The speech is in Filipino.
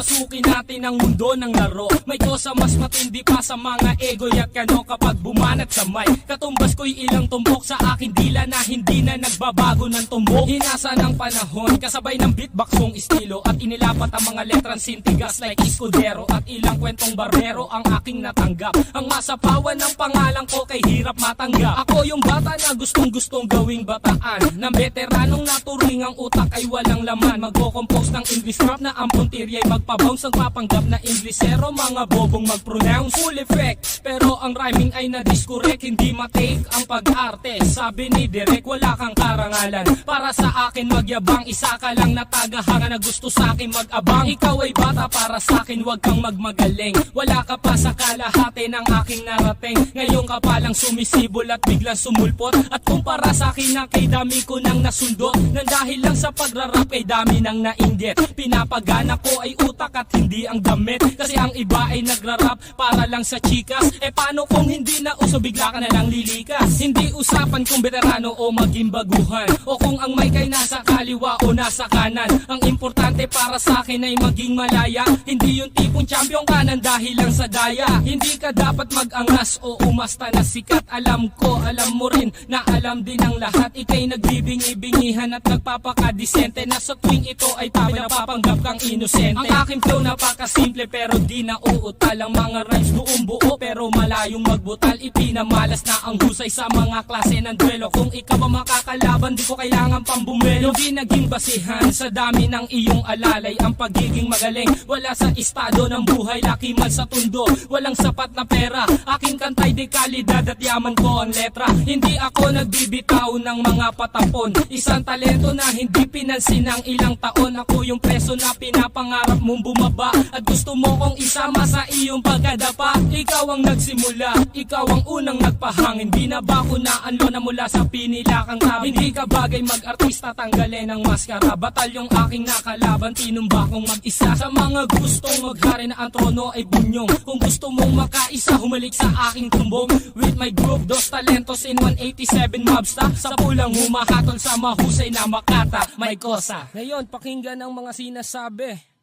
Papasukin natin ang mundo ng laro. May kosa mas matindi pa sa mga ego at kano kapag bumanat sa mic. Katumbas ko'y ilang tumbok sa aking dila na hindi na nagbabago ng tumbok. Hinasa ng panahon kasabay ng beatboxong estilo at inilapat ang mga letrang sintigas like Escudero at ilang kwentong barbero ang aking natanggap. Ang masapawan ng pangalan ko kay hirap matanggap. Ako yung bata na gustong gawing bataan ng veteranong naturing ang utak ay walang laman. Magko-compose ng English rap na ang puntirya'y magpabounce. Ang papanggap na Inglesero, mga bobong mag-pronounce. Full effect, pero ang rhyming ay na-discorrect. Hindi matake ang pag-arte. Sabi ni Derek, wala kang karangalan. Para sa akin magyabang, isa ka lang na tagahanga na gusto sa akin mag-abang. Ikaw ay bata, para sa akin wag kang magmagaling. Wala ka pa sa kalahati ng aking narating. Ngayon ka pa lang sumisibol at biglang sumulpot. At kumpara sa akin na kay dami ko nang nasundot. Nang dahil lang sa pagrarap kay dami nang nainggit. Pinapagana ko ay utak at hindi ang damit. Kasi ang iba ay nagrarap para lang sa chikas. E paano kung hindi na uso, bigla ka na lang lilikas. Hindi usapan kung veterano o maging baguhan, o kung ang mic ay nasa kaliwa o nasa kanan. Ang importante para sa akin ay maging malaya. Hindi yung tipong champion ka nang dahil lang sa daya. Hindi ka dapat mag-angas o umasta na sikat. Alam ko, alam mo rin na alam din ang lahat. Ika'y nagbibingi-bingihan at nagpapakadisente na sa tuwing ito ay tabi napapanggap kang inosente. Ang aking flow napakasimple pero di na uutal. Ang mga rhymes buong buo pero malayong magbutal. Ipinamalas na ang husay sa mga klase ng duelo. Kung ikaw ang makakalaban, di ko kailangan pang bumelo. Di naging basihan sa dami ng iyong alalay ang pagiging magaling. Wala sa estado ng buhay, laki man sa tundo. Walang sapat na pera, aking kantay di kalidad at yaman ko ang letra. Hindi ako nagbibitaw ng mga patapon. Isang talento na hindi pinansin ng ilang taon. Ako yung preso na pinapangarap mong bumaba at gusto mo kong isama sa iyong pagkadapa. Ikaw ang nagsimula, ikaw ang unang nagpahangin. Di na ba ko naanlo na mula sa pinilakang tabi? Hindi ka bagay mag-artista, tanggalin ang maskara. Batal yung aking nakalaban, tinumba kong mag-isa. Sa mga gustong maghari na ang trono ay bunyong. Kung gusto mong makaisa, humalik sa aking tumbong. With my group, Dos Talentos in 187 Mobsta. Sa pulang humahatol sa mahusay na makata, may kosa. Ngayon, pakinggan ang mga sinasabi.